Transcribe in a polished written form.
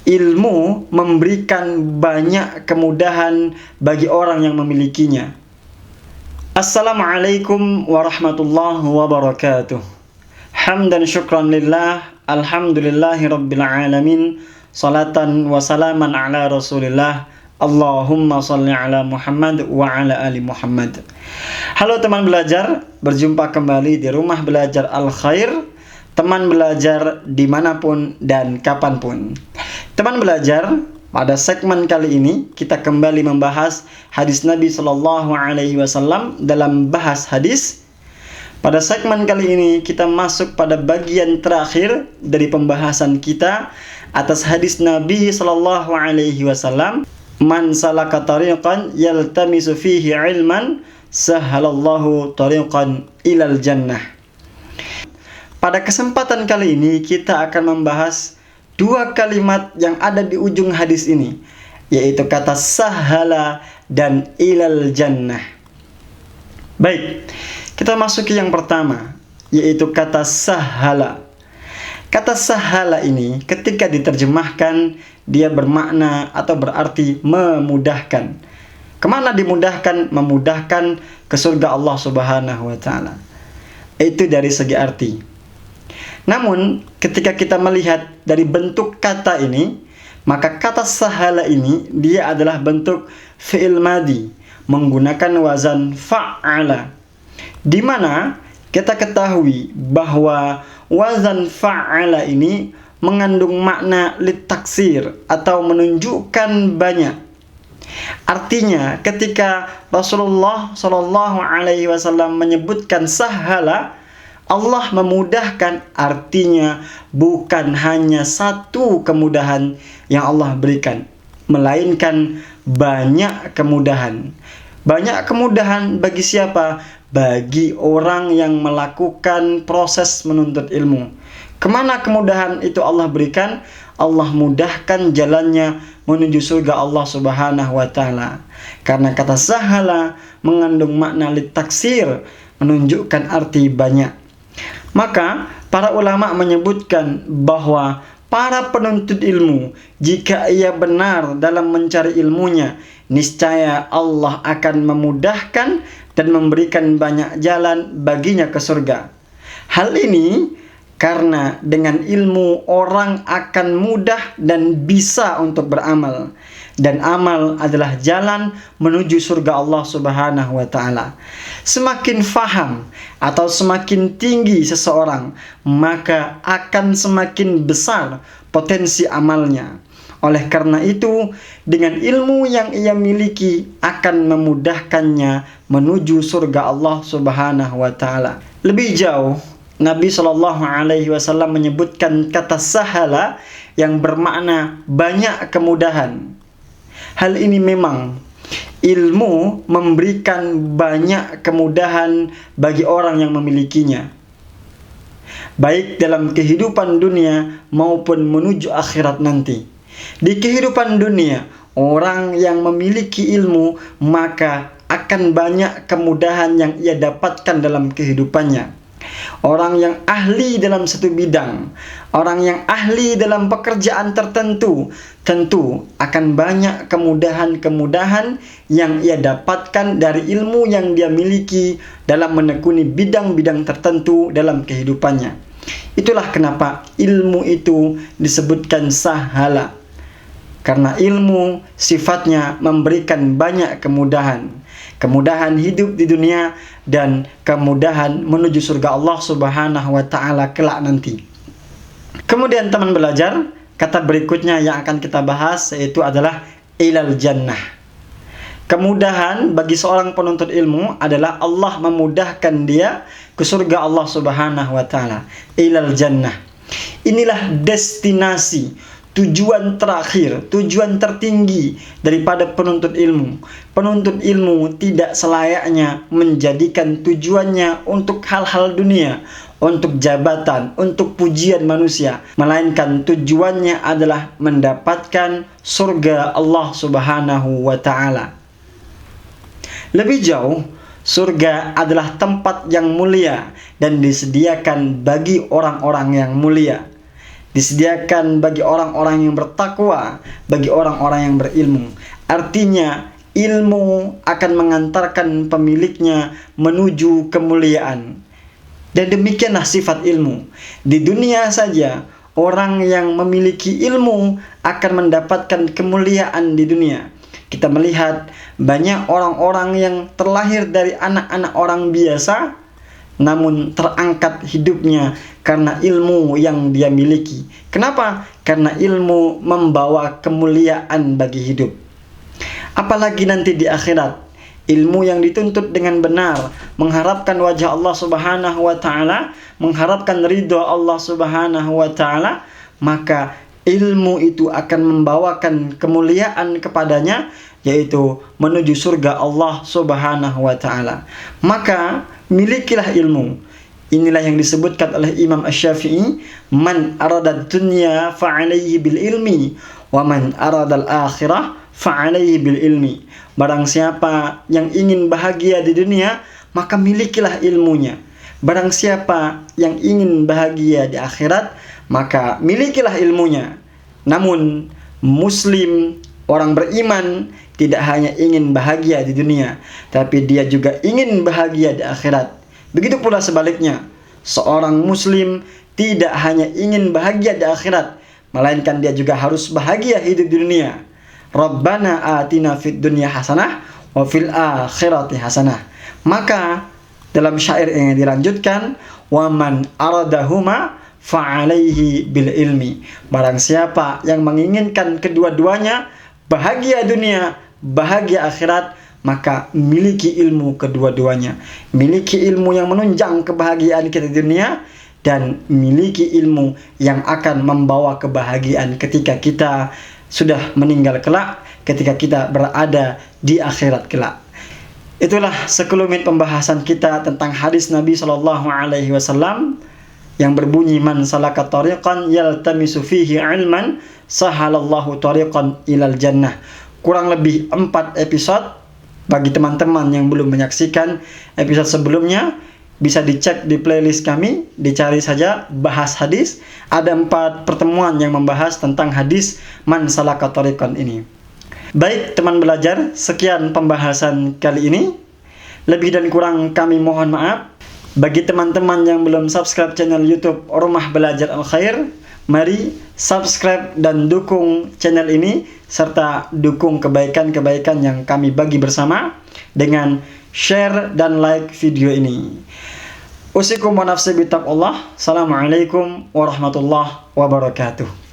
ilmu memberikan banyak kemudahan bagi orang yang memilikinya. Assalamualaikum warahmatullahi wabarakatuh. Hamdan syukran lillah, alhamdulillahi rabbil alamin, salatan wa salaman ala rasulillah, Allahumma salli ala Muhammad wa ala ali Muhammad. Halo teman belajar, berjumpa kembali di Rumah Belajar Al-Khair, teman belajar dimanapun dan kapanpun. Teman belajar, pada segmen kali ini kita kembali membahas hadis Nabi Shallallahu Alaihi Wasallam dalam bahas hadis. Pada segmen kali ini kita masuk pada bagian terakhir dari pembahasan kita atas hadis Nabi Shallallahu Alaihi Wasallam. Man salaka tariqan yaltamisu fihi ilman, sahalallahu tariqan ilal jannah. Pada kesempatan kali ini kita akan membahas dua kalimat yang ada di ujung hadis ini, yaitu kata sahala dan ilal jannah. Baik, kita masuki yang pertama, yaitu kata sahala. Kata sahala ini ketika diterjemahkan dia bermakna atau berarti memudahkan. Kemana dimudahkan? Memudahkan ke surga Allah Subhanahu wa Ta'ala. Itu dari segi arti. Namun ketika kita melihat dari bentuk kata ini, maka kata sahala ini dia adalah bentuk fi'il madi menggunakan wazan fa'ala, di mana kita ketahui bahwa wazan fa'ala ini mengandung makna litaksir atau menunjukkan banyak. Artinya ketika Rasulullah Shallallahu Alaihi Wasallam menyebutkan sahala, Allah memudahkan, artinya bukan hanya satu kemudahan yang Allah berikan, melainkan banyak kemudahan. Banyak kemudahan bagi siapa? Bagi orang yang melakukan proses menuntut ilmu. Kemana kemudahan itu Allah berikan? Allah mudahkan jalannya menuju surga Allah Subhanahu wa Ta'ala. Karena kata sahala mengandung makna litaksir, menunjukkan arti banyak. Maka para ulama menyebutkan bahwa para penuntut ilmu, jika ia benar dalam mencari ilmunya, niscaya Allah akan memudahkan dan memberikan banyak jalan baginya ke surga. Hal ini karena dengan ilmu orang akan mudah dan bisa untuk beramal. Dan amal adalah jalan menuju surga Allah Subhanahu wa Ta'ala. Semakin faham atau semakin tinggi seseorang, maka akan semakin besar potensi amalnya. Oleh karena itu, dengan ilmu yang ia miliki akan memudahkannya menuju surga Allah Subhanahu wa Ta'ala. Lebih jauh, Nabi Shallallahu Alaihi Wasallam menyebutkan kata sahala yang bermakna banyak kemudahan. Hal ini memang ilmu memberikan banyak kemudahan bagi orang yang memilikinya, baik dalam kehidupan dunia maupun menuju akhirat nanti. Di kehidupan dunia, orang yang memiliki ilmu maka akan banyak kemudahan yang ia dapatkan dalam kehidupannya. Orang yang ahli dalam satu bidang, orang yang ahli dalam pekerjaan tertentu, tentu akan banyak kemudahan-kemudahan yang ia dapatkan dari ilmu yang dia miliki dalam menekuni bidang-bidang tertentu dalam kehidupannya. Itulah kenapa ilmu itu disebutkan sahala, karena ilmu sifatnya memberikan banyak kemudahan. Kemudahan hidup di dunia dan kemudahan menuju surga Allah Subhanahu wa Ta'ala kelak nanti. Kemudian teman belajar, kata berikutnya yang akan kita bahas yaitu adalah ilal jannah. Kemudahan bagi seorang penuntut ilmu adalah Allah memudahkan dia ke surga Allah Subhanahu wa Ta'ala, ilal jannah. Inilah destinasi, tujuan terakhir, tujuan tertinggi daripada penuntut ilmu. Penuntut ilmu tidak selayaknya menjadikan tujuannya untuk hal-hal dunia, untuk jabatan, untuk pujian manusia, melainkan tujuannya adalah mendapatkan surga Allah Subhanahu wa Ta'ala. Lebih jauh, surga adalah tempat yang mulia dan disediakan bagi orang-orang yang mulia. disediakan bagi orang-orang yang bertakwa, bagi orang-orang yang berilmu. Artinya, ilmu akan mengantarkan pemiliknya menuju kemuliaan. Dan demikianlah sifat ilmu. Di dunia saja, orang yang memiliki ilmu akan mendapatkan kemuliaan di dunia. Kita melihat banyak orang-orang yang terlahir dari anak-anak orang biasa, namun terangkat hidupnya karena ilmu yang dia miliki. Kenapa? Karena ilmu membawa kemuliaan bagi hidup. Apalagi nanti di akhirat, ilmu yang dituntut dengan benar, mengharapkan wajah Allah Subhanahu wa ta'ala, mengharapkan ridha Allah Subhanahu wa ta'ala, maka ilmu itu akan membawakan kemuliaan kepadanya, yaitu menuju surga Allah Subhanahu wa ta'ala. Maka milikilah ilmu. Inilah yang disebutkan oleh Imam Asy-Syafi'i, man aradad dunya fa'alaihi bil ilmi wa man aradal akhirah fa'alaihi bil ilmi. Barang siapa yang ingin bahagia di dunia, maka milikilah ilmunya. Barang siapa yang ingin bahagia di akhirat, maka milikilah ilmunya. Namun muslim, orang beriman, tidak hanya ingin bahagia di dunia, tapi dia juga ingin bahagia di akhirat. Begitu pula sebaliknya, seorang muslim tidak hanya ingin bahagia di akhirat, melainkan dia juga harus bahagia hidup di dunia. Rabbana atina fid dunya hasanah wa fil akhirati hasanah. Maka dalam syair yang dilanjutkan, wa man aradahuma fa'alaihi bil ilmi. Barang siapa yang menginginkan kedua-duanya, bahagia dunia, bahagia akhirat, maka miliki ilmu kedua-duanya. Miliki ilmu yang menunjang kebahagiaan kita di dunia, dan miliki ilmu yang akan membawa kebahagiaan ketika kita sudah meninggal kelak, ketika kita berada di akhirat kelak. Itulah sekelumit pembahasan kita tentang hadis Nabi SAW yang berbunyi, man salaka tariqan yaltamisu fihi ilman sahalallahu tariqan ilal jannah. Kurang lebih 4 episode. Bagi teman-teman yang belum menyaksikan episode sebelumnya, bisa dicek di playlist kami, dicari saja bahas hadis. Ada 4 pertemuan yang membahas tentang hadis man salaka tariqan ini. Baik teman belajar, sekian pembahasan kali ini. Lebih dan kurang kami mohon maaf. Bagi teman-teman yang belum subscribe channel YouTube Rumah Belajar Al-Khair, mari subscribe dan dukung channel ini, serta dukung kebaikan-kebaikan yang kami bagi bersama dengan share dan like video ini. Usikum wa nafsi bitaqwallah. Assalamualaikum warahmatullahi wabarakatuh.